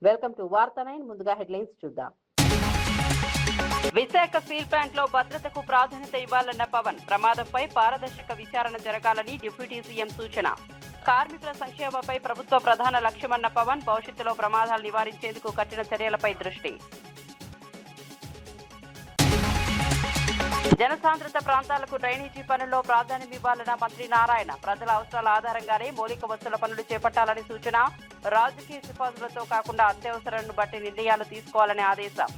Welcome to వార్తా 9. ముందుగా headlines చూద్దాం. విశాఖ స్టీల్ ప్లాంట్ లో భద్రతకు ప్రాధాన్యత ఇవ్వాలన్న పవన్. ప్రమాదంపై పారదర్శక విచారణ జరగాలని డిప్యూటీ సీఎం సూచన. కార్మికుల సంక్షేమంపై ప్రభుత్వ ప్రధాన లక్ష్యమన్న పవన్. భవిష్యత్తులో ప్రమాదాలు నివారించేందుకు కఠిన చర్యలపై దృష్టి. జనసాంద్రత ప్రాంతాలకు డ్రైనేజీ పనుల్లో ప్రాధాన్యం ఇవ్వాలన్న మంత్రి నారాయణ. ప్రజల అవసరాల ఆధారంగానే మౌలిక వసతుల పనులు చేపట్టాలని సూచన. రాజకీయ సిఫార్సులతో కాకుండా అత్యవసరాలను బట్టి నిర్ణయాలు తీసుకోవాలని ఆదేశం.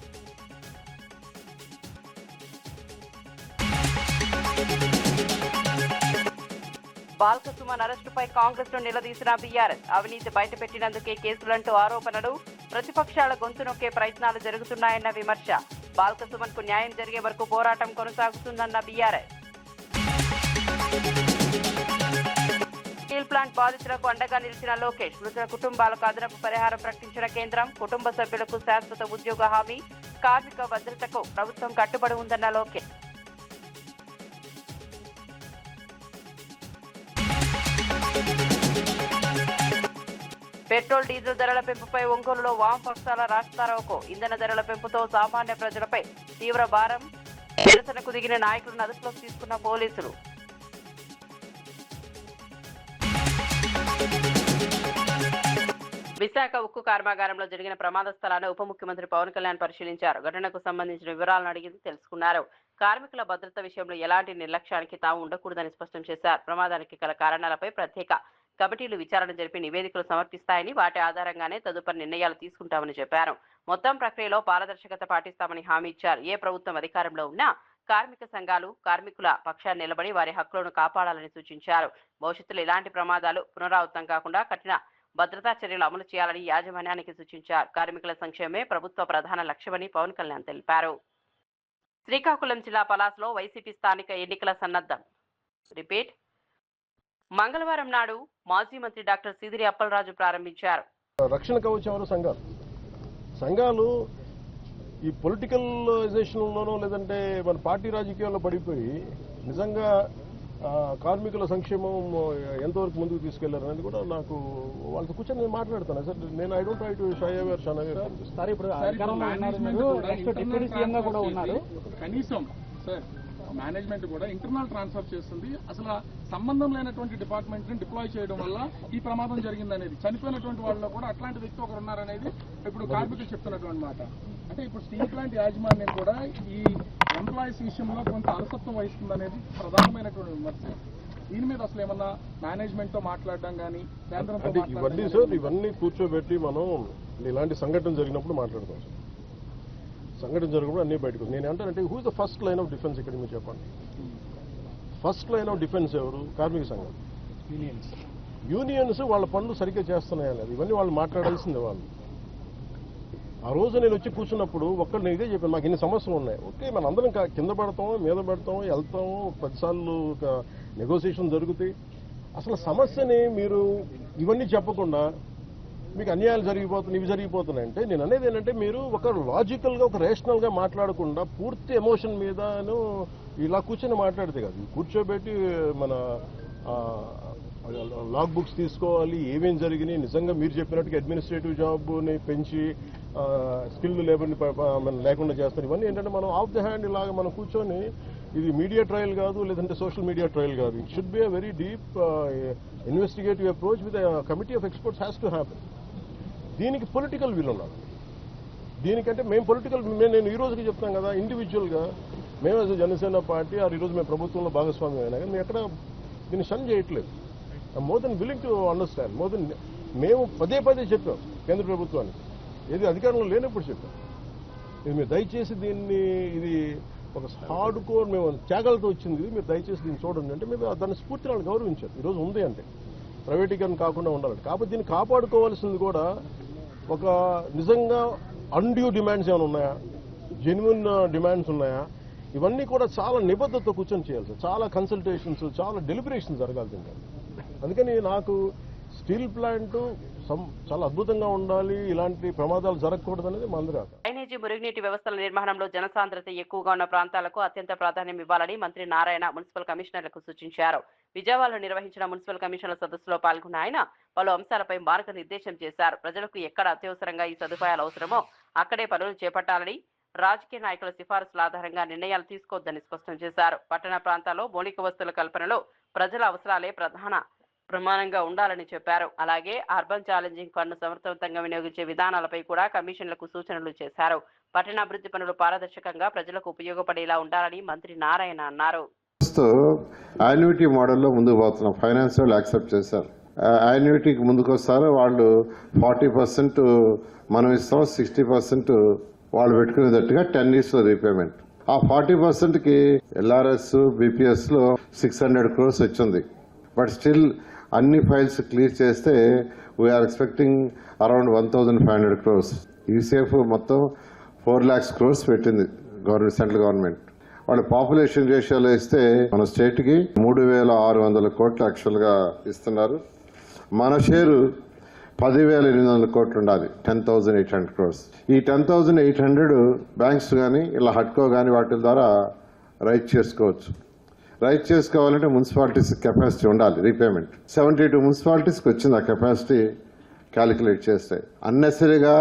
బాల్కసుమన్ అరెస్టుపై కాంగ్రెస్ ను నిలదీసిన బీఆర్ఎస్. అవినీతి బయటపెట్టినందుకే కేసులంటూ ఆరోపణలు. ప్రతిపక్షాల గొంతు నొక్కే ప్రయత్నాలు జరుగుతున్నాయన్న విమర్శ. బాల్కసుమన్ కు న్యాయం జరిగే వరకు పోరాటం కొనసాగుతుందన్న బీఆర్ఎస్. స్టీల్ ప్లాంట్ బాధితులకు అండగా నిలిచిన లోకేష్. మృతుల కుటుంబాలకు అదనపు పరిహారం ప్రకటించిన కేంద్రం. కుటుంబ సభ్యులకు శాశ్వత ఉద్యోగ హామీ. కార్మిక భద్రతకు ప్రభుత్వం కట్టుబడి ఉందన్న లోకేష్. పెట్రోల్ డీజిల్ ధరల పెంపుపై ఒంగోలులో వామపక్షాల రాస్తారోకో. ఇంధన ధరల పెంపుతో సామాన్య ప్రజలపై తీవ్ర భారం. నిరసనకు దిగిన నాయకులను అదుపులోకి తీసుకున్న పోలీసులు. విశాఖ ఉక్కు కర్మాగారంలో జరిగిన ప్రమాద స్థలాన్ని ఉప ముఖ్యమంత్రి పవన్ కళ్యాణ్ పరిశీలించారు. ఘటనకు సంబంధించిన వివరాలను అడిగి తెలుసుకున్నారు. కార్మికుల భద్రత విషయంలో ఎలాంటి నిర్లక్ష్యానికి తాము ఉండకూడదని స్పష్టం చేశారు. ప్రమాదానికి గల కారణాలపై ప్రత్యేక కమిటీలు విచారణ జరిపి నివేదికలు సమర్పిస్తాయని, వాటి ఆధారంగానే తదుపరి నిర్ణయాలు తీసుకుంటామని చెప్పారు. మొత్తం ప్రక్రియలో పారదర్శకత పాటిస్తామని హామీ ఇచ్చారు. ఏ ప్రభుత్వం అధికారంలో ఉన్నా కార్మిక సంఘాలు కార్మికుల పక్షాన్ని నిలబడి వారి హక్కులను కాపాడాలని సూచించారు. భవిష్యత్తులో ఇలాంటి ప్రమాదాలు పునరావృతం కాకుండా కఠిన భద్రతా చర్యలు అమలు చేయాలని యాజమాన్యానికి సూచించారు. కార్మికుల సంక్షేమమే ప్రభుత్వ ప్రధాన లక్ష్యమని పవన్ కళ్యాణ్ తెలిపారు. శ్రీకాకుళం జిల్లా పలాసలో వైసీపీ స్థానిక ఎన్నికల సన్నద్ధం. రిపీట్. మంగళవారం నాడు మాజీ మంత్రి డాక్టర్ సీదిరి అప్పలరాజు ప్రారంభించారు. రక్షణ కవచం సంఘాలు ఈ పొలిటికలైజేషన్లోనో లేదంటే మన పార్టీ రాజకీయాల్లో పడిపోయి నిజంగా కార్మికుల సంక్షేమం ఎంతవరకు ముందుకు తీసుకెళ్లారనేది కూడా నాకు వాళ్ళతో కూర్చొని నేను మాట్లాడతాను సార్. నేను I don't try to shy away sir. ఇప్పుడు కనీసం సార్ మేనేజ్మెంట్ కూడా ఇంటర్నల్ ట్రాన్స్ఫర్ చేస్తుంది. అసలు సంబంధం లేనటువంటి డిపార్ట్మెంట్ ని డిప్లాయ్ చేయడం వల్ల ఈ ప్రమాదం జరిగిందనేది, చనిపోయినటువంటి వాళ్ళలో కూడా అట్లాంటి వ్యక్తి ఒకరు ఉన్నారనేది ఇప్పుడు కార్మికులు చెప్తున్నటువంటి మాట. అంటే ఇప్పుడు స్టీల్ ప్లాంట్ యాజమాన్యం కూడా ఈ ఎంప్లాయీస్ విషయంలో కొంత అలసత్వం వహిస్తుందనేది ప్రధానమైనటువంటి విమర్శ. దీని మీద అసలు ఏమన్నా మేనేజ్మెంట్ తో మాట్లాడడం కానీ కేంద్రంతో ఇవన్నీ సార్ ఇవన్నీ కూర్చోబెట్టి మనం ఇలాంటి సంఘటన జరిగినప్పుడు మాట్లాడతాం. సంఘటన జరిగినప్పుడు అన్ని బయటకు నేను అంటానంటే who is the first line of defence ఇక్కడ మీరు చెప్పండి. ఫస్ట్ లైన్ ఆఫ్ డిఫెన్స్ ఎవరు? కార్మిక సంఘాలు, యూనియన్స్. వాళ్ళ పనులు సరిగ్గా చేస్తున్నాయా లేదు ఇవన్నీ వాళ్ళు మాట్లాడాల్సిందే. వాళ్ళు ఆ రోజు నేను వచ్చి కూర్చున్నప్పుడు ఒక్కడు నేను ఇదే చెప్పాను, మాకు ఇన్ని సమస్యలు ఉన్నాయి. ఓకే, మన అందరం కింద పడతాము, మీద పెడతాము, వెళ్తాము, 10 సార్లు నెగోసియేషన్ జరుగుతాయి. అసలు సమస్యని మీరు ఇవన్నీ చెప్పకుండా మీకు అన్యాయాలు జరిగిపోతున్నాయి, ఇవి జరిగిపోతున్నాయి అంటే నేను అనేది ఏంటంటే మీరు ఒక లాజికల్గా ఒక రేషనల్గా మాట్లాడకుండా పూర్తి ఎమోషన్ మీదను ఇలా కూర్చొని మాట్లాడితే కాదు. కూర్చోబెట్టి మన లాగ్ బుక్స్ తీసుకోవాలి, ఏమేం జరిగినాయి, నిజంగా మీరు చెప్పినట్టుగా అడ్మినిస్ట్రేటివ్ జాబ్ని పెంచి స్కిల్డ్ లేబర్ని లేకుండా చేస్తారు. ఇవన్నీ ఏంటంటే మనం ఆఫ్ ద హ్యాండ్ ఇలాగ మనం కూర్చొని ఇది మీడియా ట్రయల్ కాదు, లేదంటే సోషల్ మీడియా ట్రయల్ కాదు. It should be a very deep investigative approach with committee of experts has to happen. దీనికి పొలిటికల్ విల్ ఉన్నారు. దీనికంటే మేము పొలిటికల్ నేను ఈ రోజుకి చెప్తాం కదా, ఇండివిజువల్గా మేము యాజ్ జనసేన పార్టీ ఈరోజు మేము ప్రభుత్వంలో భాగస్వామ్యం అయినా కానీ మేము ఎక్కడ దీన్ని షన్ చేయట్లేదు. More than willing to understand. More than మేము పదే చెప్పాం కేంద్ర ప్రభుత్వానికి, ఏది అధికారంలో లేనప్పుడు చెప్పాం, ఇది మీరు దయచేసి దీన్ని ఇది ఒక హార్డ్ కోర్ మేము త్యాగాలతో వచ్చింది, మీరు దయచేసి దీన్ని చూడండి అంటే మీరు దాన్ని స్ఫూర్తిని వాళ్ళు గౌరవించారు. ఈరోజు ఉంది అంటే ప్రైవేటీకరణ కాకుండా ఉండాలంటే. కాబట్టి దీన్ని కాపాడుకోవాల్సింది కూడా ఒక నిజంగా అన్డ్యూ డిమాండ్స్ ఏమైనా ఉన్నాయా, జెన్యున్ డిమాండ్స్ ఉన్నాయా, ఇవన్నీ కూడా చాలా నిబద్ధతతో కూర్చొని చేయాలి సార్. చాలా కన్సల్టేషన్స్, చాలా డెలిబరేషన్స్ జరగాలి దీనికి. అందుకని నాకు స్టీల్ ప్లాంట్ చాలా అద్భుతంగా ఉండాలి, ఇలాంటి ప్రమాదాలు జరగకూడదు అనేది మందరా. డ్రైనేజీ మురుగునీటి వ్యవస్థల నిర్వహణలో జనసాంద్రత ఎక్కువగా ఉన్న ప్రాంతాలకు అత్యంత ప్రాధాన్యం ఇవ్వాలని మంత్రి నారాయణ మున్సిపల్ కమిషనర్లకు సూచించారు. విజయవాడలో నిర్వహించిన మున్సిపల్ కమిషన్ల సదస్సులో పాల్గొన్న ఆయన పలు అంశాలపై మార్గనిర్దేశం చేశారు. ప్రజలకు ఎక్కడ అత్యవసరంగా ఈ సదుపాయాలు అవసరమో అక్కడే పనులు చేపట్టాలని, రాజకీయ నాయకుల సిఫారసుల ఆధారంగా నిర్ణయాలు తీసుకోవద్దని స్పష్టం చేశారు. పట్టణ ప్రాంతాల్లో మౌలిక వసతుల కల్పనలో ప్రజల అవసరాలే ప్రమాణంగా ఉండాలని చెప్పారు. అలాగే అర్బన్ ఛాలెంజింగ్ ఫండ్ సమర్థవంతంగా వినియోగించే విధానాలపై కూడా కమిషన్లకు సూచనలు చేశారు. పట్టణాభివృద్ధి పనులు పారదర్శకంగా ప్రజలకు ఉపయోగపడేలా ఉండాలని మంత్రి నారాయణ అన్నారు. యాన్యుటీ మోడల్లో ముందుకు పోతున్నాం. ఫైనాన్స్ వాళ్ళు యాక్సెప్ట్ చేశారు. యాన్యుటీకి ముందుకు వస్తారు. వాళ్ళు 40% మనం ఇస్తాం, 60% వాళ్ళు పెట్టుకునేటట్టుగా 10 years రీపేమెంట్. ఆ 40%కి LRS, BPS లో 600 crores వచ్చింది. బట్ స్టిల్ అన్ని ఫైల్స్ క్లియర్ చేస్తే we are expecting around 1,500 crores. ECF మొత్తం 4 lakhs crores పెట్టింది గవర్నమెంట్, సెంట్రల్ గవర్నమెంట్. వాళ్ళ పాపులేషన్ రేషియోలో ఇస్తే మన స్టేట్కి 3,600 కోట్లు యాక్చువల్గా ఇస్తున్నారు. మన షేరు 10,800 కోట్లు ఉండాలి, 10,800 crores. ఈ 10,800 బ్యాంక్స్ కానీ ఇలా హట్కో కానీ వాటి ద్వారా రైట్ చేసుకోవచ్చు. రైట్ చేసుకోవాలంటే మున్సిపాలిటీస్ కెపాసిటీ ఉండాలి. రీపేమెంట్ 72 మున్సిపాలిటీస్కి వచ్చింది ఆ కెపాసిటీ క్యాలిక్యులేట్ చేస్తే. అన్నెసరీగా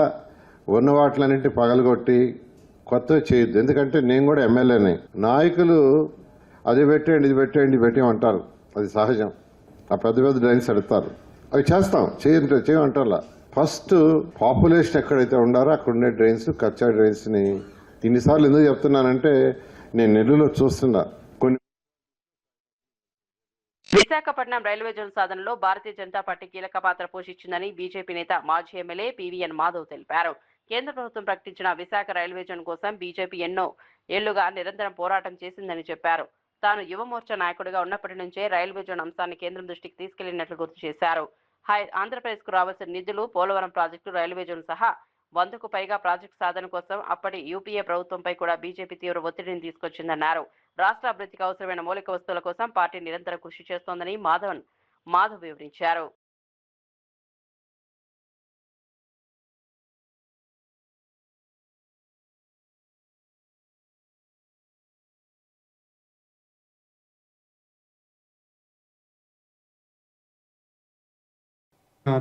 ఉన్న వాటిలన్నింటినీ పగలగొట్టి కొత్తవి చేయొద్దు. ఎందుకంటే నేను కూడా ఎమ్మెల్యేనే. నాయకులు అది పెట్టేయండి, ఇది పెట్టేయండి, పెట్టేయమంటారు. అది సహజం. ఆ పెద్ద పెద్ద డ్రైన్స్ ఎడతారు. అవి చేస్తాం, చేయమంటారా. ఫస్ట్ పాపులేషన్ ఎక్కడైతే ఉండారో అక్కడ ఉండే డ్రైన్స్, కచ్చా డ్రైన్స్ని ఇన్నిసార్లు ఎందుకు చెప్తున్నానంటే నేను నెల్లూరులో చూస్తున్నా. విశాఖపట్నం రైల్వే జోన్ సాధనలో భారతీయ జనతా పార్టీ కీలక పాత్ర పోషించిందని బీజేపీ నేత మాజీ ఎమ్మెల్యే పీవీఎన్ మాధవ్ తెలిపారు. కేంద్ర ప్రభుత్వం ప్రకటించిన విశాఖ రైల్వే జోన్ కోసం బీజేపీ ఎన్నో ఏళ్లుగా నిరంతరం పోరాటం చేసిందని చెప్పారు. తాను యువమోర్చా నాయకుడిగా ఉన్నప్పటి నుంచే రైల్వే జోన్ అంశాన్ని కేంద్రం దృష్టికి తీసుకెళ్లినట్లు గుర్తు చేశారు. ఆంధ్రప్రదేశ్ కు రావాల్సిన నిధులు, పోలవరం ప్రాజెక్టు, రైల్వే జోన్ సహా 100కు పైగా ప్రాజెక్టు సాధన కోసం అప్పటి యూపీఏ ప్రభుత్వంపై కూడా బీజేపీ తీవ్ర ఒత్తిడిని తీసుకొచ్చిందన్నారు. రాష్ట్ర అభివృద్ధికి అవసరమైన మౌలిక వస్తువుల కోసం పార్టీ నిరంతరం కృషి చేస్తోందని మాధవ్ వివరించారు.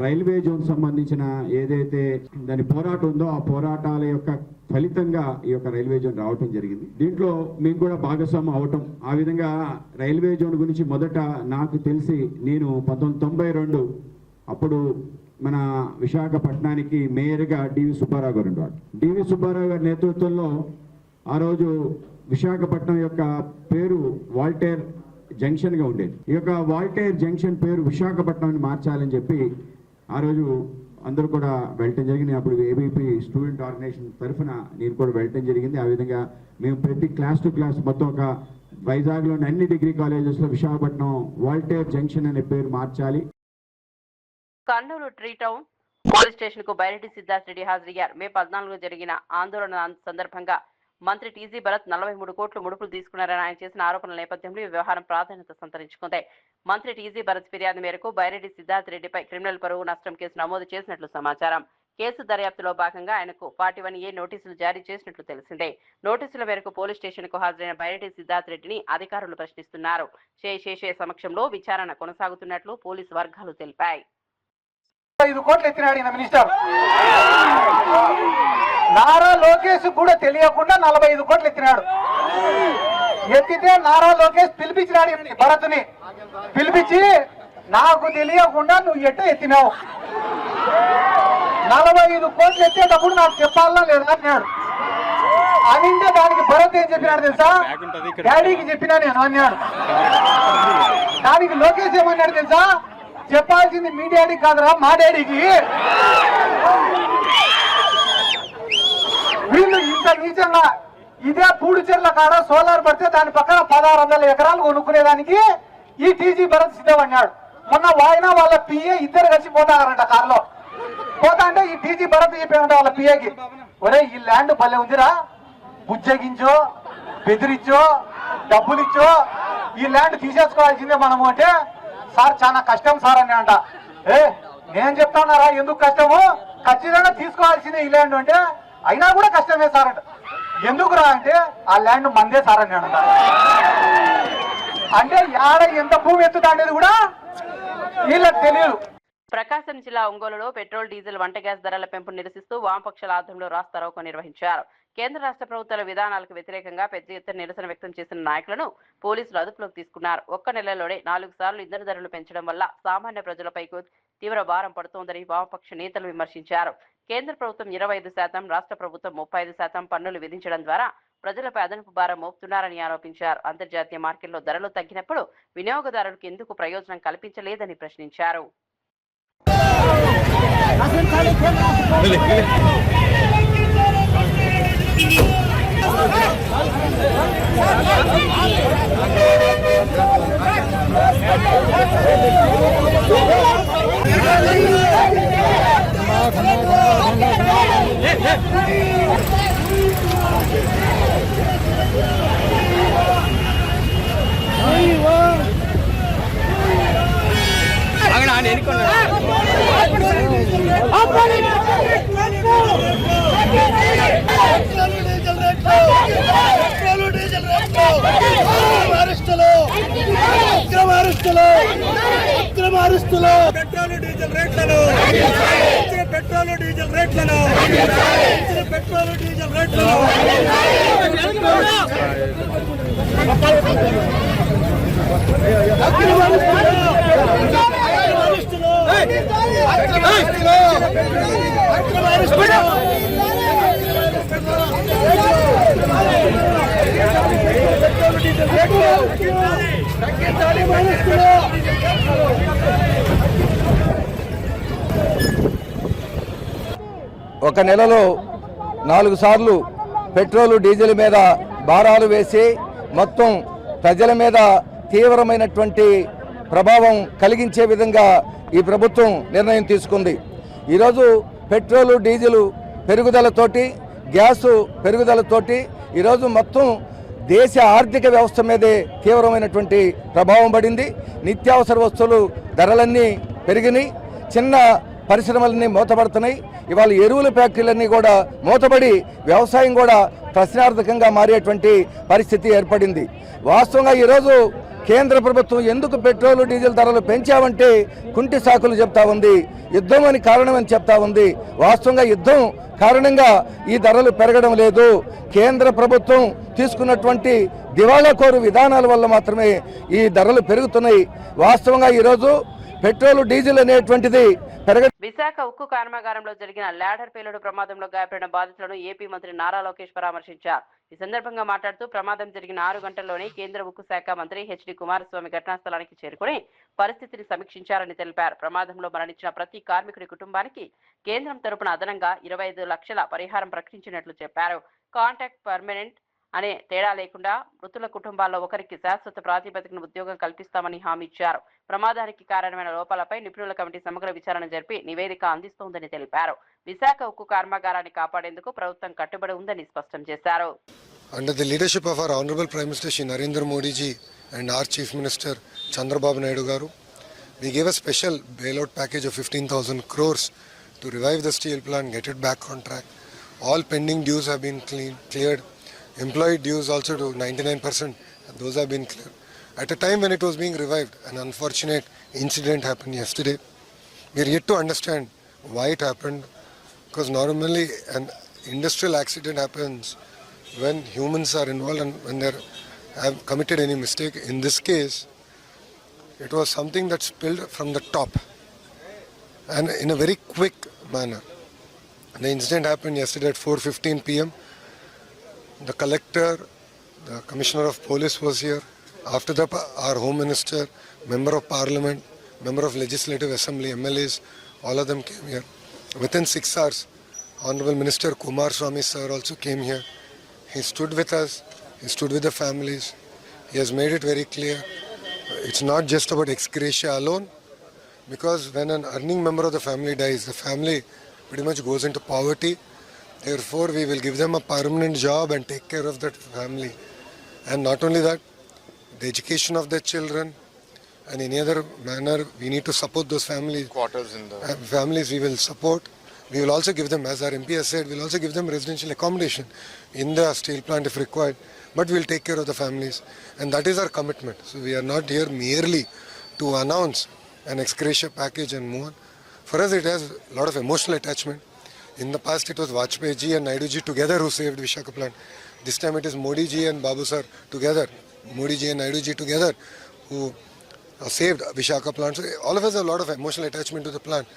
రైల్వే జోన్ సంబంధించిన ఏదైతే దాని పోరాటం ఉందో ఆ పోరాటాల యొక్క ఫలితంగా ఈ యొక్క రైల్వే జోన్ రావటం జరిగింది. దీంట్లో మేము కూడా భాగస్వామ్యం అవటం. ఆ విధంగా రైల్వే జోన్ గురించి మొదట నాకు తెలిసి నేను 1992 అప్పుడు మన విశాఖపట్నానికి మేయర్గా డివి సుబ్బారావు గారు ఉండేవాడు. డివి సుబ్బారావు గారి నేతృత్వంలో ఆ రోజు విశాఖపట్నం యొక్క పేరు వాల్టేర్ జంక్షన్గా ఉండేది. ఈ యొక్క వాల్టేర్ జంక్షన్ పేరు విశాఖపట్నాన్ని మార్చాలని చెప్పి ఆ రోజు అందరూ కూడా వెళ్ళటం జరిగింది. అప్పుడు ఏబీపీ స్టూడెంట్ ఆర్గనైజేషన్ తరఫున నేను కూడా వెళ్ళటం జరిగింది. ఆ విధంగా మేము ప్రతి క్లాస్ టు క్లాస్ మొత్తం ఒక వైజాగ్లోని అన్ని డిగ్రీ కాలేజెస్లో విశాఖపట్నం వాల్టేర్ జంక్షన్ అనే పేరు మార్చాలి. Kurnool tree town police station కు బైరెడ్డి సిద్ధార్థ్ రెడ్డి హాజరయ్యారు. మే 14 జరిగిన ఆందోళన సందర్భంగా మంత్రి టీజీ భరత్ 43 కోట్లు ముడుపులు తీసుకున్నారని ఆయన చేసిన ఆరోపణల నేపథ్యంలో ఈ వ్యవహారం ప్రాధాన్యత సంతరించుకుంది. మంత్రి టీజీ భరత్ ఫిర్యాదు మేరకు బైరెడ్డి సిద్ధార్థ్ రెడ్డిపై క్రిమినల్ పరువు నష్టం కేసు నమోదు చేసినట్లు సమాచారం. కేసు దర్యాప్తులో భాగంగా ఆయనకు 41A నోటీసులు జారీ చేసినట్లు తెలిసిందే. నోటీసుల మేరకు పోలీస్ స్టేషన్ కు హాజరైన బైరెడ్డి సిద్ధార్థ్ రెడ్డిని అధికారులు ప్రశ్నిస్తున్నారు. శేషే సమక్షంలో విచారణ కొనసాగుతున్నట్లు పోలీసు వర్గాలు తెలిపాయి. 5 కోట్లు ఎత్తినాడు మినిస్టర్. నారా లోకేష్ కూడా తెలియకుండా 45 కోట్లు ఎత్తినాడు. ఎత్తితే నారా లోకేష్ పిలిపించినాడు భరత్ని. పిలిపించి నాకు తెలియకుండా నువ్వు ఎత్తినావు, 45 కోట్లు ఎత్తేటప్పుడు నాకు చెప్పాలా లేదా అన్నాడు. అనింటే దానికి భరత్ ఏం చెప్పినాడు తెలుసా? డాడీకి చెప్పినా నేను అన్నాడు. దానికి లోకేష్ ఏమన్నాడు తెలుసా? చెప్పాల్సింది మీ డాడీకి కాదురా, మా డాడీకి. వీళ్ళు ఇంత నీచంగా ఇదే పూడిచెర్ల కాడ సోలార్ పడితే దాని పక్కన 1600 ఎకరాలు కొనుక్కునేదానికి ఈ టీజీ భరత్ సిద్ధమన్నాడు. మొన్న వాయినా వాళ్ళ పిఏ ఇద్దరు కలిసి పోతారంట కారులో. పోతా అంటే ఈ టీజీ భరత్ చెప్పామంట వాళ్ళ పిఏకి, ఒరే ఈ ల్యాండ్ భలే ఉందిరా, బుజ్జగించో, బెదిరించో, డబ్బులు ఇచ్చో ఈ ల్యాండ్ తీసేసుకోవాల్సిందే మనము అంటే, సార్ చాలా కష్టం సార్ అని అంట. నేను చెప్తానారా ఎందుకు కష్టము, ఖచ్చితంగా తీసుకోవాల్సిందే ఈ ల్యాండ్ అంటే, అయినా కూడా కష్టమే సార్ అంట. ఎందుకురా అంటే ఆ ల్యాండ్ మందే సార్ అని అంట. అంటే యాడ ఎంత భూమి ఎత్తుతా అనేది కూడా వీళ్ళకి తెలియదు. ప్రకాశం జిల్లా ఒంగోలులో పెట్రోల్ డీజిల్ వంట గ్యాస్ ధరల పెంపును నిరసిస్తూ వామపక్షాల ఆధ్వర్యంలో రాస్తారోకో నిర్వహించారు. కేంద్ర రాష్ట్ర ప్రభుత్వాల విధానాలకు వ్యతిరేకంగా పెద్ద ఎత్తున నిరసన వ్యక్తం చేసిన నాయకులను పోలీసులు అదుపులోకి తీసుకున్నారు. ఒక్క నెలలోనే 4 సార్లు ఇంధన ధరలు పెంచడం వల్ల సామాన్య ప్రజలపై తీవ్ర భారం పడుతోందని వామపక్ష నేతలు విమర్శించారు. కేంద్ర ప్రభుత్వం 25%, రాష్ట్ర ప్రభుత్వం 35% పన్నులు విధించడం ద్వారా ప్రజలపై అదనపు భారం మోపుతున్నారని ఆరోపించారు. అంతర్జాతీయ మార్కెట్లో ధరలు తగ్గినప్పుడు వినియోగదారులకు ఎందుకు ప్రయోజనం కల్పించలేదని ప్రశ్నించారు. ఒక నెలలో 4 సార్లు పెట్రోలు డీజిల్ మీద భారాలు వేసి మొత్తం ప్రజల మీద తీవ్రమైనటువంటి ప్రభావం కలిగించే విధంగా ఈ ప్రభుత్వం నిర్ణయం తీసుకుంది. ఈరోజు పెట్రోలు డీజిల్ పెరుగుదలతోటి, గ్యాసు పెరుగుదలతోటి ఈరోజు మొత్తం దేశ ఆర్థిక వ్యవస్థ మీదే తీవ్రమైనటువంటి ప్రభావం పడింది. నిత్యావసర వస్తువులు ధరలన్నీ పెరిగినాయి. చిన్న పరిశ్రమలన్నీ మూతపడుతున్నాయి. ఇవాళ ఎరువుల ఫ్యాక్టరీలన్నీ కూడా మూతపడి వ్యవసాయం కూడా ప్రశ్నార్థకంగా మారేటువంటి పరిస్థితి ఏర్పడింది. వాస్తవంగా ఈరోజు కేంద్ర ప్రభుత్వం ఎందుకు పెట్రోలు డీజిల్ ధరలు పెంచామంటే కుంటి సాకులు చెప్తా ఉంది. యుద్ధం అని కారణమని చెప్తా ఉంది. వాస్తవంగా యుద్ధం కారణంగా ఈ ధరలు పెరగడం లేదు. కేంద్ర ప్రభుత్వం తీసుకున్నటువంటి దివాళాకోరు విధానాల వల్ల మాత్రమే ఈ ధరలు పెరుగుతున్నాయి. వాస్తవంగా ఈరోజు పెట్రోలు డీజిల్ అనేటువంటిది విశాఖ ఉక్కు కర్మాగారంలో జరిగిన ల్యాడర్ పేలుడు ప్రమాదంలో గాయపడిన బాధితులను ఏపీ మంత్రి నారా లోకేష్ పరామర్శించారు. ఈ సందర్భంగా మాట్లాడుతూ ప్రమాదం జరిగిన 6 గంటల్లోనే కేంద్ర ఉక్కు శాఖ మంత్రి హెచ్డి కుమారస్వామి ఘటనా స్థలానికి చేరుకుని పరిస్థితిని సమీక్షించారని తెలిపారు. ప్రమాదంలో మరణించిన ప్రతి కార్మికుడి కుటుంబానికి కేంద్రం తరపున అదనంగా 25 లక్షల పరిహారం ప్రకటించినట్లు చెప్పారు. కాంట్రాక్ట్ పర్మనెంట్ అనే తేడా లేకుండా మృతుల కుటుంబాల్లో ఒకరికి శాశ్వత ప్రాతిపదికన ఉద్యోగం కల్పిస్తామని హామీ ఇచ్చారు. ప్రమాదానికి కారణమైన లోపాలపై నిపుణుల కమిటీ సమగ్ర విచారణ జరిపి నివేదిక అందిస్తోందని తెలిపారు. విశాఖ ఉక్కు కర్మాగారాన్ని కాపాడేందుకు ప్రభుత్వం కట్టుబడి ఉందని స్పష్టం చేశారు. Under the leadership of our Honorable Prime Minister Shri Narendra Modi ji and our Chief Minister Chandrababu Naidu garu, we gave a special bailout package of 15,000 crores to revive the steel plant, get it back on track. All pending dues have been cleared. Employee dues also to 99%, those have been cleared. At a time when it was being revived, an unfortunate incident happened yesterday. We are yet to understand why it happened, because normally an industrial accident happens when humans are involved and when they have committed any mistake. In this case, it was something that spilled from the top and in a very quick manner. The incident happened yesterday at 4:15 p.m. The collector, the commissioner of police was here. After that, our home minister, member of parliament, member of legislative assembly, MLAs, all of them came here. Within 6 hours, Honorable Minister Kumaraswamy sir also came here. He stood with us, he stood with the families. He has made it very clear. It's not just about ex gratia alone, because when an earning member of the family dies, the family pretty much goes into poverty. Therefore, we will give them a permanent job and take care of that family. And not only that, the education of their children and any other manner, we need to support those families. Quarters in the Families we will support. We will also give them, as our MP has said, we will also give them residential accommodation in the steel plant if required. But we will take care of the families. And that is our commitment. So we are not here merely to announce an ex gratia package and move on. For us, it has a lot of emotional attachment. In the past, it was Vajpayee ji and Naidu ji together who saved Visakhapatnam plant. This time, it is Modi ji and Babu sir together, Modi ji and Naidu ji together who saved Visakhapatnam plant. So all of us have a lot of emotional attachment to the plant.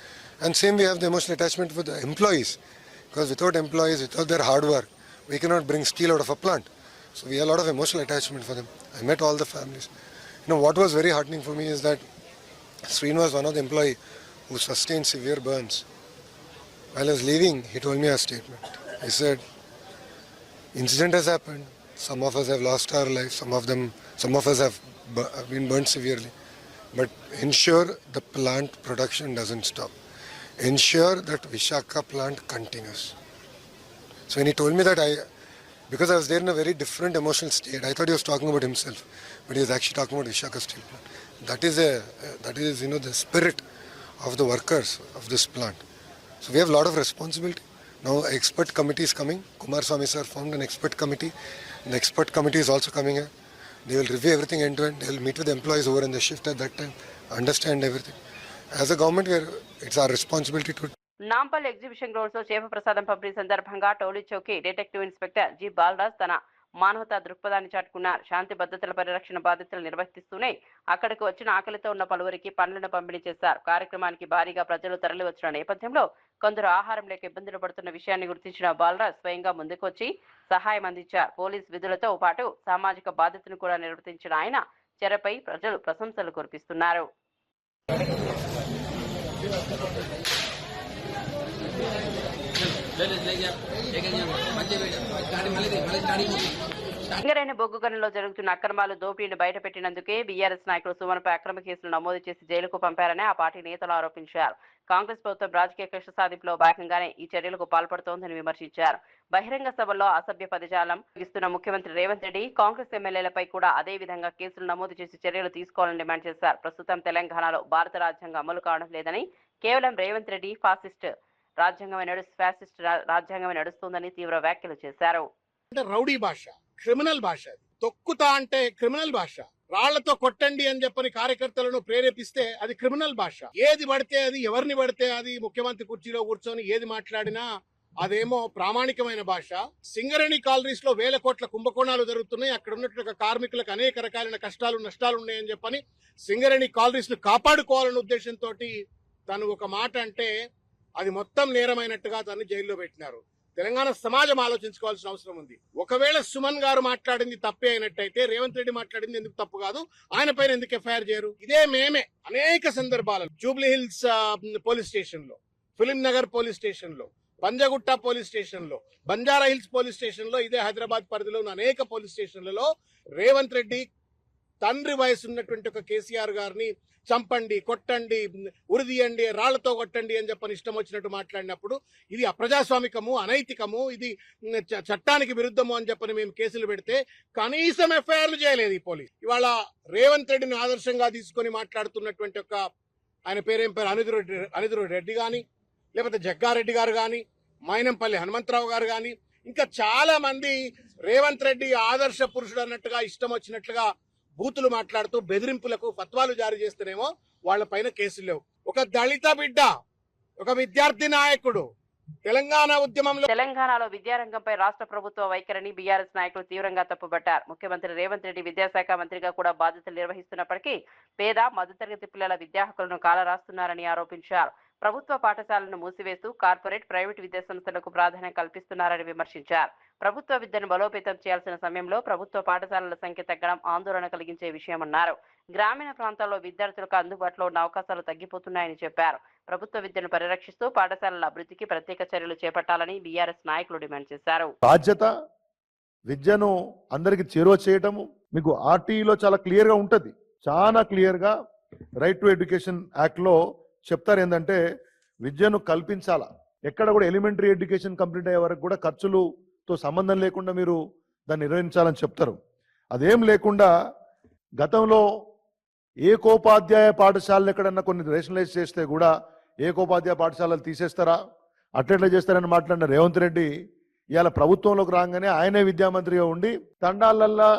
And same, we have the emotional attachment for the employees. Because without employees, without their hard work, we cannot bring steel out of a plant. So we have a lot of emotional attachment for them. I met all the families. You know, what was very heartening for me is that Srinu was one of the employees who sustained severe burns. While I was leaving, he told me a statement. He said, incident has happened. Some of us have lost our lives. Some of us have been burnt severely. But ensure the plant production doesn't stop. Ensure that Visakhapatnam plant continues. So when he told me that, because I was there in a very different emotional state, I thought he was talking about himself, but he was actually talking about Visakhapatnam steel plant. That is the spirit of the workers of this plant. So we have a lot of responsibility. Now an expert committee is coming. Kumaraswamy sir formed an expert committee. The expert committee is also coming here. They will review everything end to end. They will meet with the employees who were in the shift at that time, understand everything. As a government, it's our responsibility to. Nampally exhibition grounds లో చేప ప్రసాదం పంపిణీ సందర్భంగా Toli Chowki detective inspector G Balaraj తన మానవతా దృక్పథాన్ని చాటుకున్నారు. శాంతి భద్రతల పరిరక్షణ బాధ్యతలు నిర్వహిస్తూనే అక్కడికి వచ్చిన ఆకలితో ఉన్న పలువురికి పండ్లను పంపిణీ చేశారు. కార్యక్రమానికి భారీగా ప్రజలు తరలి వచ్చిన నేపథ్యంలో కొందరు ఆహారం లేక ఇబ్బందులు పడుతున్న విషయాన్ని గుర్తించిన బాలరాజ్ స్వయంగా ముందుకొచ్చి సహాయం అందించారు. పోలీస్ విధులతో పాటు సామాజిక బాధ్యతను కూడా నిర్వర్తించిన ఆయన చర్యపై ప్రజలు ప్రశంసలు కురిపిస్తున్నారు. సింగరేణి బొగ్గు గనుల్లో జరుగుతున్న అక్రమాలు దోపిడీని బయటపెట్టినందుకే బీఆర్ఎస్ నాయకులు సుమన్పై అక్రమ కేసులు నమోదు చేసి జైలుకు పంపారని ఆ పార్టీ నేతలు ఆరోపించారు. కాంగ్రెస్ ప్రభుత్వం రాజకీయ కక్ష సాధింపులో భాగంగానే ఈ చర్యలకు పాల్పడుతోందని విమర్శించారు. బహిరంగ సభల్లో అసభ్య పదజాలం ఉపయోగిస్తున్న ముఖ్యమంత్రి రేవంత్ రెడ్డి కాంగ్రెస్ ఎమ్మెల్యేలపై కూడా అదే విధంగా కేసులు నమోదు చేసి చర్యలు తీసుకోవాలని డిమాండ్ చేశారు. ప్రస్తుతం తెలంగాణలో భారత రాజ్యాంగం అమలు కావడం లేదని, కేవలం రేవంత్ రెడ్డి ఫ్యాసిస్ట్ రాజ్యాంగమే నడుస్తుందని తీవ్ర వ్యాఖ్యలు చేశారు. రౌడీ భాష, క్రిమినల్ భాష, తొక్కుతా అంటే క్రిమినల్ భాష, రాళ్లతో కొట్టండి అని చెప్పని కార్యకర్తలను ప్రేరేపిస్తే అది క్రిమినల్ భాష. ఏది పడితే అది, ఎవరిని పడితే అది ముఖ్యమంత్రి కుర్చీలో కూర్చొని ఏది మాట్లాడినా అదేమో ప్రామాణికమైన భాష. సింగరేణి కాలనీస్ లో వేల కోట్ల కుంభకోణాలు జరుగుతున్నాయి. అక్కడ ఉన్నటువంటి కార్మికులకు అనేక రకాలైన కష్టాలు నష్టాలు ఉన్నాయని చెప్పని సింగరేణి కాలనీస్ ను కాపాడుకోవాలనే ఉద్దేశంతో తను ఒక మాట అంటే అది మొత్తం నేరమైనట్టుగా తను జైల్లో పెట్టినారు. తెలంగాణ సమాజం ఆలోచించుకోవాల్సిన అవసరం ఉంది. ఒకవేళ సుమన్ గారు మాట్లాడింది తప్పే అయినట్టయితే రేవంత్ రెడ్డి మాట్లాడింది ఎందుకు తప్పు కాదు, ఆయన పైన ఎందుకు ఎఫ్ఐఆర్ చేయరు? ఇదే మేమే అనేక సందర్భాలలో జూబ్లీ హిల్స్ పోలీస్ స్టేషన్ లో, ఫిలిం నగర్ పోలీస్ స్టేషన్ లో, పంజగుట్ట పోలీస్ స్టేషన్ లో, బంజారా హిల్స్ పోలీస్ స్టేషన్ లో, ఇదే హైదరాబాద్ పరిధిలో ఉన్న అనేక పోలీస్ స్టేషన్లలో రేవంత్ రెడ్డి తండ్రి వయసు ఉన్నటువంటి ఒక కేసీఆర్ గారిని చంపండి, కొట్టండి, ఉరిదీయండి, రాళ్లతో కొట్టండి అని చెప్పని ఇష్టం వచ్చినట్టు మాట్లాడినప్పుడు ఇది అప్రజాస్వామికము, అనైతికము, ఇది చట్టానికి విరుద్ధము అని చెప్పని మేము కేసులు పెడితే కనీసం ఎఫ్ఐఆర్లు చేయలేదు ఈ పోలీస్. ఇవాళ రేవంత్ రెడ్డిని ఆదర్శంగా తీసుకొని మాట్లాడుతున్నటువంటి ఒక ఆయన పేరేం పేరు అనిరుద్ రెడ్డి గాని, లేకపోతే జగ్గారెడ్డి గారు గాని, మైనంపల్లి హనుమంతరావు గారు గాని, ఇంకా చాలా మంది రేవంత్ రెడ్డి ఆదర్శ పురుషుడు అన్నట్టుగా ఇష్టం వచ్చినట్లుగా బూతులు మాట్లాడుతూ బెదిరింపులకు ఫత్వాలు జారీ చేస్తేనేమో వాళ్ళ పైన కేసులు లేవు. ఒక దళిత బిడ్డ, ఒక విద్యార్థి నాయకుడు తెలంగాణలో విద్యారంగంపై రాష్ట్ర ప్రభుత్వ వైఖరిని బీఆర్ఎస్ నాయకులు తీవ్రంగా తప్పుబట్టారు. ముఖ్యమంత్రి రేవంత్ రెడ్డి విద్యాశాఖ మంత్రిగా కూడా బాధ్యతలు నిర్వహిస్తున్నప్పటికీ పేద మధ్యతరగతి పిల్లల విద్యా హక్కులను కాలరాస్తున్నారని ఆరోపించారు. ప్రభుత్వ పాఠశాలను మూసివేస్తూ కార్పొరేట్, ప్రైవేటు విద్యాసంస్థలకు ప్రాధాన్యం కల్పిస్తున్నారని విమర్శించారు. ప్రభుత్వ విద్యను బలోపేతం చేయాల్సిన సమయంలో ప్రభుత్వ పాఠశాలల సంఖ్య తగ్గడం ఆందోళన కలిగించే విషయమన్నారు. గ్రామీణ ప్రాంతాల్లో విద్యార్థులకు అందుబాటులో ఉన్న అవకాశాలు తగ్గిపోతున్నాయని చెప్పారు. ప్రభుత్వ విద్యను పరిరక్షిస్తూ పాఠశాలల అభివృద్ధికి ప్రత్యేక చర్యలు చేపట్టాలని బీఆర్ఎస్ నాయకులు డిమాండ్ చేశారు. బాధ్యత విద్యను అందరికి చేరువ చేయటము మీకు ఆర్టీఈలో చాలా క్లియర్ గా ఉంటది. చాలా క్లియర్ గా రైట్ టు ఎడ్యుకేషన్ యాక్ట్ లో చెప్తారు ఏంటంటే విద్యను కల్పించాలా. ఎక్కడ కూడా ఎలిమెంటరీ ఎడ్యుకేషన్ కంప్లీట్ అయ్యే వరకు కూడా ఖర్చులతో సంబంధం లేకుండా మీరు దాన్ని నిర్వహించాలని చెప్తారు. అదేం లేకుండా గతంలో ఏకోపాధ్యాయ పాఠశాలలు ఎక్కడన్నా కొన్ని రేషనలైజ్ చేస్తే కూడా ఏకోపాధ్యాయ పాఠశాలలు తీసేస్తారా? అట్లెట్లా చేస్తారని మాట్లాడిన రేవంత్ రెడ్డి ఇవాళ ప్రభుత్వంలోకి రాగానే ఆయనే విద్యామంత్రిగా ఉండి తండాలల్లా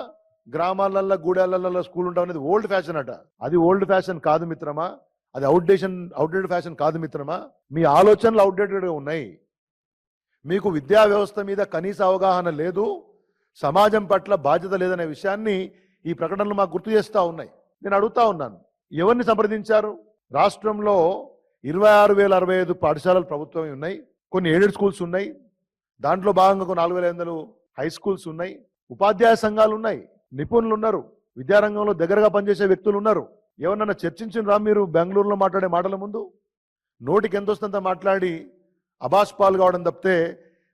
గ్రామాలల్లో గూడాలల్లో స్కూల్ ఉంటాం అనేది ఓల్డ్ ఫ్యాషన్ అట. అది ఓల్డ్ ఫ్యాషన్ కాదు మిత్రమా, అది అవుట్డేటెడ్ ఫ్యాషన్ కాదు మిత్రమా. మీ ఆలోచనలు అవుట్డేటెడ్గా ఉన్నాయి. మీకు విద్యా వ్యవస్థ మీద కనీస అవగాహన లేదు, సమాజం పట్ల బాధ్యత లేదనే విషయాన్ని ఈ ప్రకటనలు మాకు గుర్తు చేస్తూ ఉన్నాయి. నేను అడుగుతా ఉన్నాను, ఎవరిని సంప్రదించారు? రాష్ట్రంలో 26,065 పాఠశాలలు ప్రభుత్వమే ఉన్నాయి, కొన్ని ఎయిడెడ్ స్కూల్స్ ఉన్నాయి, దాంట్లో భాగంగా 4,500 హై స్కూల్స్ ఉన్నాయి, ఉపాధ్యాయ సంఘాలు ఉన్నాయి, నిపుణులు ఉన్నారు, విద్యారంగంలో దగ్గరగా పనిచేసే వ్యక్తులు ఉన్నారు. ఎవరన్నా చర్చించినరా మీరు? బెంగళూరులో మాట్లాడే మాటల ముందు నోటికి ఎంత వస్తుందంత మాట్లాడి అబాస్పాలు కావడం తప్పితే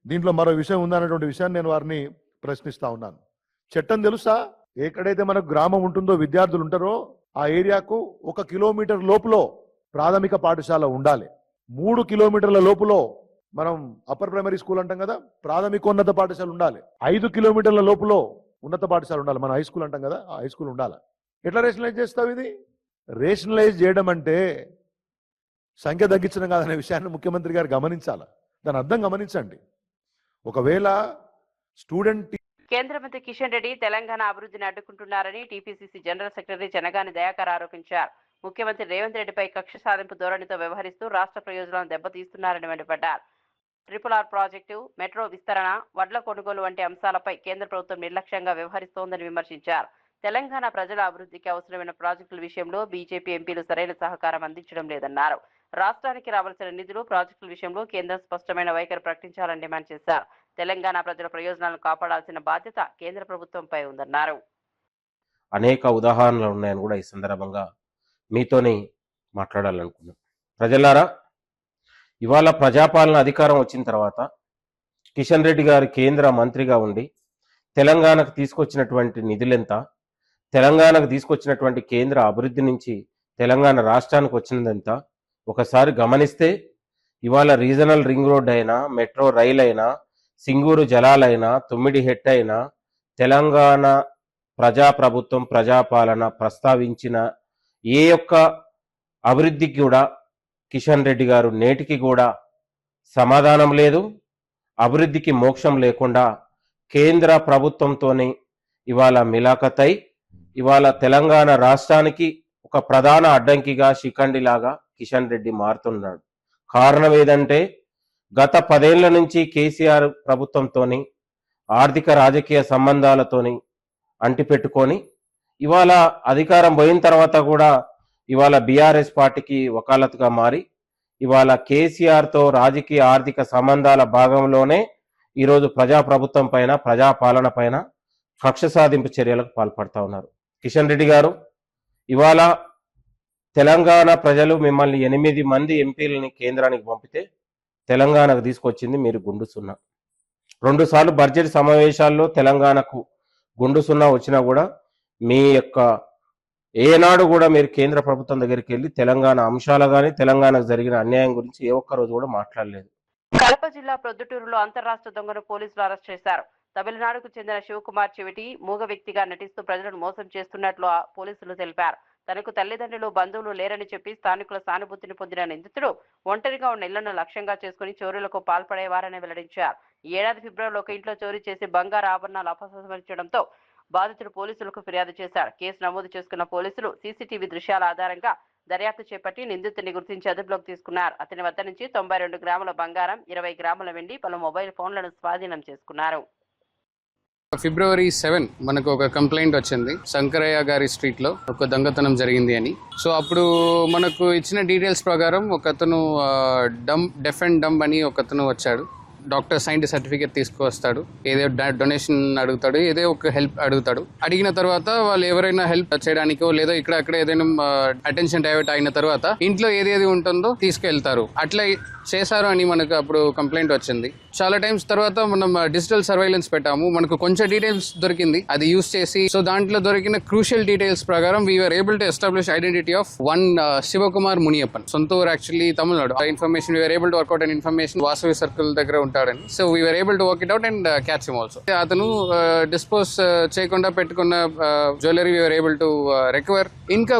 దీంట్లో మరో విషయం ఉందన్నటువంటి విషయాన్ని నేను వారిని ప్రశ్నిస్తా ఉన్నాను. చట్టం తెలుసా? ఎక్కడైతే మనకు గ్రామం ఉంటుందో, విద్యార్థులు ఉంటారో ఆ ఏరియాకు 1 కిలోమీటర్ లోపులో ప్రాథమిక పాఠశాల ఉండాలి. 3 కిలోమీటర్ల లోపులో మనం అప్పర్ ప్రైమరీ స్కూల్ అంటాం కదా, ప్రాథమికోన్నత పాఠశాల ఉండాలి. 5 కిలోమీటర్ల లోపులో ఉన్నత పాఠశాల ఉండాలి, మనం హై స్కూల్ అంటాం కదా, ఆ హై స్కూల్ ఉండాలి. ఎట్లా రేషనలైజ్ చేస్తావు? ఇది రేషనలైజ్ చేయడం అంటే సంఖ్య తగ్గించడం కాదనే విషయాన్ని ముఖ్యమంత్రి గారు గమనించాలి. దాని అర్థం గమనించండి. ఒకవేళ స్టూడెంట్ కేంద్ర మంత్రి కిషన్ రెడ్డి తెలంగాణ అభివృద్ధిని అడ్డుకుంటున్నారని TPCC general secretary Chenagani Dayakar ఆరోపించారు. ముఖ్యమంత్రి రేవంత్ రెడ్డిపై కక్ష సాధింపు ధోరణితో వ్యవహరిస్తూ రాష్ట్ర ప్రయోజనాలను దెబ్బతీస్తున్నారని మండిపడ్డారు. RRR ప్రాజెక్టు, మెట్రో విస్తరణ, వడ్ల కొనుగోలు వంటి అంశాలపై కేంద్ర ప్రభుత్వం నిర్లక్ష్యంగా వ్యవహరిస్తోందని విమర్శించారు. తెలంగాణ ప్రజల అభివృద్ధికి అవసరమైన ప్రాజెక్టుల విషయంలో బీజేపీ ఎంపీలు సరైన సహకారం అందించడం లేదన్నారు. రాష్ట్రానికి రావాల్సిన నిధులు, ప్రాజెక్టుల విషయంలో కేంద్రం స్పష్టమైన వైఖరి ప్రకటించాలని డిమాండ్ చేశారు. తెలంగాణ ప్రజల ప్రయోజనాలను కాపాడాల్సిన బాధ్యత కేంద్ర ప్రభుత్వంపై ఉందన్నారు. అనేక ఉదాహరణలు ఉన్నాయని కూడా ఈ సందర్భంగా మీతోని మాట్లాడాలనుకున్నాం. ప్రజలారా, ఇవాళ ప్రజాపాలన అధికారం వచ్చిన తర్వాత కిషన్ రెడ్డి గారు కేంద్ర మంత్రిగా ఉండి తెలంగాణకు తీసుకొచ్చినటువంటి నిధులెంత, తెలంగాణకు తీసుకొచ్చినటువంటి కేంద్ర అభివృద్ధి నుంచి తెలంగాణ రాష్ట్రానికి వచ్చినదెంత ఒకసారి గమనిస్తే ఇవాళ రీజనల్ రింగ్ రోడ్ అయినా, మెట్రో రైల్ అయినా, సింగూరు జలాలైనా, తుమ్మిడి హెట్ అయినా తెలంగాణ ప్రజాప్రభుత్వం, ప్రజాపాలన ప్రస్తావించిన ఏ ఒక్క అభివృద్ధికి కూడా కిషన్ రెడ్డి గారు నేటికి కూడా సమాధానం లేదు. అభివృద్ధికి మోక్షం లేకుండా కేంద్ర ప్రభుత్వంతోనే ఇవాళ మిలాఖతై ఇవాళ తెలంగాణ రాష్ట్రానికి ఒక ప్రధాన అడ్డంకిగా, శిఖండిలాగా కిషన్ రెడ్డి మారుతున్నాడు. కారణం ఏదంటే గత 10 ఏళ్ల నుంచి కేసీఆర్ ప్రభుత్వంతోని ఆర్థిక రాజకీయ సంబంధాలతోని అంటిపెట్టుకొని ఇవాళ అధికారం పోయిన తర్వాత కూడా ఇవాళ బీఆర్ఎస్ పార్టీకి వకాలత్గా మారి ఇవాళ కేసీఆర్తో రాజకీయ ఆర్థిక సంబంధాల భాగంలోనే ఈరోజు ప్రజాప్రభుత్వం పైన, ప్రజాపాలన పైన కక్ష సాధింపు చర్యలకు పాల్పడతా ఉన్నారు. కిషన్ రెడ్డి గారు, ఇవాళ తెలంగాణ ప్రజలు మిమ్మల్ని 8 మంది ఎంపీలని కేంద్రానికి పంపితే తెలంగాణకు తీసుకొచ్చింది మీరు గుండు సున్నా. 2 సార్లు బడ్జెట్ సమావేశాల్లో తెలంగాణకు గుండు సున్నా వచ్చినా కూడా మీ యొక్క ఏనాడు కూడా మీరు కేంద్ర ప్రభుత్వం దగ్గరికి వెళ్ళి తెలంగాణ అంశాలు కానీ, తెలంగాణకు జరిగిన అన్యాయం గురించి ఏ ఒక్క రోజు కూడా మాట్లాడలేదు. కడప జిల్లా ప్రొద్దుటూరులో అంతర్రాష్ట్ర దొంగను పోలీసులు అరెస్ట్ చేశారు. తమిళనాడుకు చెందిన శివకుమార్ చెవిటి మూగ వ్యక్తిగా నటిస్తూ ప్రజలను మోసం చేస్తున్నట్లు పోలీసులు తెలిపారు. తనకు తల్లిదండ్రులు, బంధువులు లేరని చెప్పి స్థానికుల సానుభూతిని పొందిన నిందితుడు ఒంటరిగా ఉన్న ఇళ్లను లక్ష్యంగా చేసుకుని చోరీలకు పాల్పడేవారని వెల్లడించారు. ఈ ఏడాది ఫిబ్రవరిలో ఒక ఇంట్లో చోరీ చేసి బంగారు ఆభరణాలు అపహరించడంతో బాధితుడు పోలీసులకు ఫిర్యాదు చేశారు. కేసు నమోదు చేసుకున్న పోలీసులు సీసీటీవీ దృశ్యాల ఆధారంగా దర్యాప్తు చేపట్టి నిందితుడిని గుర్తించి అదుపులోకి తీసుకున్నారు. అతని వద్ద నుంచి 92 గ్రాముల బంగారం, 20 గ్రాముల వెండి, పలు మొబైల్ ఫోన్లను స్వాధీనం చేసుకున్నారు. ఫిబ్రవరి 7 మనకు ఒక కంప్లైంట్ వచ్చింది, శంకరయ్య గారి స్ట్రీట్ లో ఒక దొంగతనం జరిగింది అని. సో అప్పుడు మనకు ఇచ్చిన డీటెయిల్స్ ప్రకారం ఒకతను డెఫ్ అండ్ డంబ్ అని ఒకతను వచ్చాడు. డాక్టర్ సైన్ సర్టిఫికేట్ తీసుకువస్తాడు, ఏదో డొనేషన్ అడుగుతాడు, ఏదో ఒక హెల్ప్ అడుగుతాడు. అడిగిన తర్వాత వాళ్ళు ఎవరైనా హెల్ప్ చేయడానికో లేదా ఇక్కడ ఏదైనా అటెన్షన్ డైవర్ట్ అయిన తర్వాత ఇంట్లో ఏదేది ఉంటుందో తీసుకెళ్తారు. అట్లా చేశారు అని మనకు అప్పుడు కంప్లైంట్ వచ్చింది. చాలా టైమ్స్ తర్వాత మనం డిజిటల్ సర్వైలెన్స్ పెట్టాము, మనకు కొంచెం డీటెయిల్స్ దొరికింది. అది యూస్ చేసి సో దాంట్లో దొరికిన క్రూషియల్ డీటెయిల్స్ ప్రకారం we are able to establish identity of one Shivakumar Muniyappan. సొంత ఊరు యాక్చువల్లీ తమిళనాడు. ఆ information we are able to work out and information Vasavi circle దగ్గర ఉంటాడని. So we are able to work it out and catch him also. అతను డిస్పోజ్ చేయకుండా పెట్టుకున్న jewellery we are able to recover. ఇంకా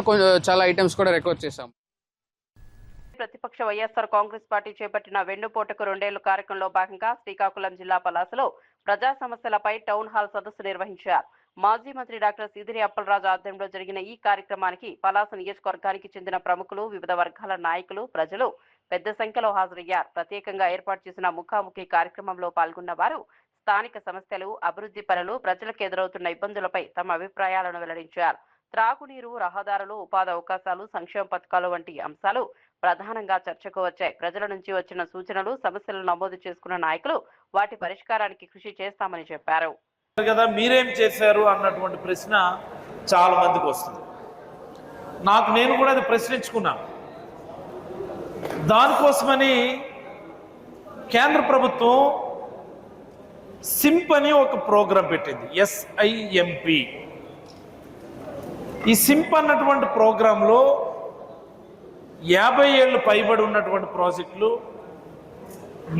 చాలా ఐటమ్స్ కూడా రికవర్ చేశాం. ప్రతిపక్ష వైఎస్ఆర్ కాంగ్రెస్ పార్టీ చేపట్టిన వెన్నుపోటకు 2 ఏళ్ల కార్యక్రమంలో భాగంగా శ్రీకాకుళం జిల్లా పలాసలో ప్రజా సమస్యలపై టౌన్ హాల్ సదస్సు నిర్వహించారు. మాజీ మంత్రి డాక్టర్ సీదిరి అప్పలరాజు ఆధ్వర్యంలో జరిగిన ఈ కార్యక్రమానికి పలాస నియోజకవర్గానికి చెందిన ప్రముఖులు, వివిధ వర్గాల నాయకులు, ప్రజలు పెద్ద సంఖ్యలో హాజరయ్యారు. ప్రత్యేకంగా ఏర్పాటు చేసిన ముఖాముఖి కార్యక్రమంలో పాల్గొన్న వారు స్థానిక సమస్యలు, అభివృద్ధి పనులు, ప్రజలకు ఎదురవుతున్న ఇబ్బందులపై తమ అభిప్రాయాలను వెల్లడించారు. త్రాగునీరు, రహదారులు, ఉపాధి అవకాశాలు, సంక్షేమ పథకాలు వంటి అంశాలు ప్రధానంగా చర్చకు వచ్చాయి. ప్రజల నుంచి వచ్చిన సూచనలు, సమస్యలను నమోదు చేసుకున్న నాయకులు వాటి పరిష్కారానికి కృషి చేస్తామని చెప్పారు. కదా మీరేం చేశారు అన్నటువంటి ప్రశ్న చాలా మందికి వస్తుంది. నేను కూడా అది ప్రశ్నించుకున్నాను. దానికోసమని కేంద్ర ప్రభుత్వం సింప్ అని ఒక ప్రోగ్రాం పెట్టింది, SIMP. ఈ సింప్ అన్నటువంటి ప్రోగ్రాంలో 50 ఏళ్ళు పైబడి ఉన్నటువంటి ప్రాజెక్టులు,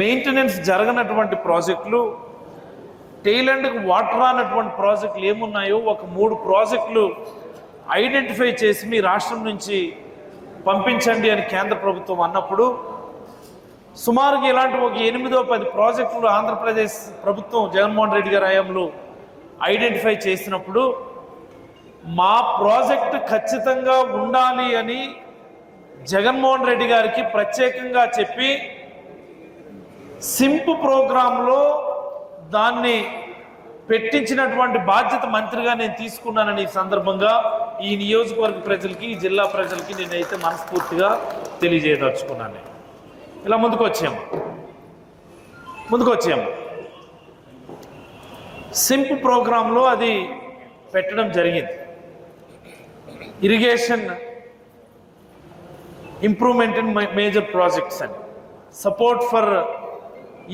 మెయింటెనెన్స్ జరగనటువంటి ప్రాజెక్టులు, టైలాండ్కి వాటర్ అన్నటువంటి ప్రాజెక్టులు ఏమున్నాయో ఒక 3 ప్రాజెక్టులు ఐడెంటిఫై చేసి మీ రాష్ట్రం నుంచి పంపించండి అని కేంద్ర ప్రభుత్వం అన్నప్పుడు, సుమారుగా ఇలాంటి ఒక 8-10 ప్రాజెక్టులు ఆంధ్రప్రదేశ్ ప్రభుత్వం జగన్మోహన్ రెడ్డి గారి హయాంలో ఐడెంటిఫై చేసినప్పుడు, మా ప్రాజెక్టు ఖచ్చితంగా ఉండాలి అని జగన్మోహన్ రెడ్డి గారికి ప్రత్యేకంగా చెప్పి సింప్ ప్రోగ్రాంలో దాన్ని పెట్టించినటువంటి బాధ్యత మంత్రిగా నేను తీసుకున్నానని ఈ సందర్భంగా ఈ నియోజకవర్గ ప్రజలకి, ఈ జిల్లా ప్రజలకి నేనైతే మనస్ఫూర్తిగా తెలియజేయదలుచుకున్నాను. ఇలా ముందుకు వచ్చాము. సింప్ ప్రోగ్రాంలో అది పెట్టడం జరిగింది. Irrigation improvement in major projects అని, support for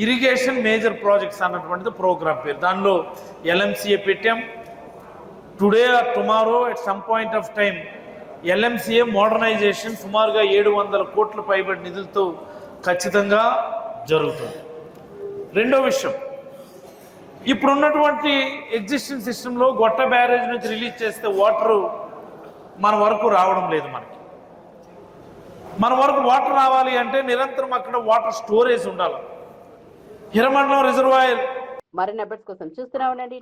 irrigation major projects అన్నటువంటిది ప్రోగ్రామ్ పేరు. దానిలో LMCA పెట్టాం. Today or tomorrow at some point of time LMCA modernisation సుమారుగా 700 కోట్ల పైబడి నిధులతో ఖచ్చితంగా జరుగుతుంది. రెండో విషయం, ఇప్పుడున్నటువంటి ఎగ్జిస్టింగ్ సిస్టంలో గొట్ట బ్యారేజ్ నుంచి రిలీజ్ చేస్తే వాటరు మన వరకు రావడం లేదు. మన వరకు వాటర్ రావాలి అంటే నిరంతరం అక్కడ వాటర్ స్టోరేజ్ ఉండాలి. హిరమండలం రిజర్వాయర్. మరిన్ని అప్డేట్స్ కోసం చూస్తూనే ఉండండి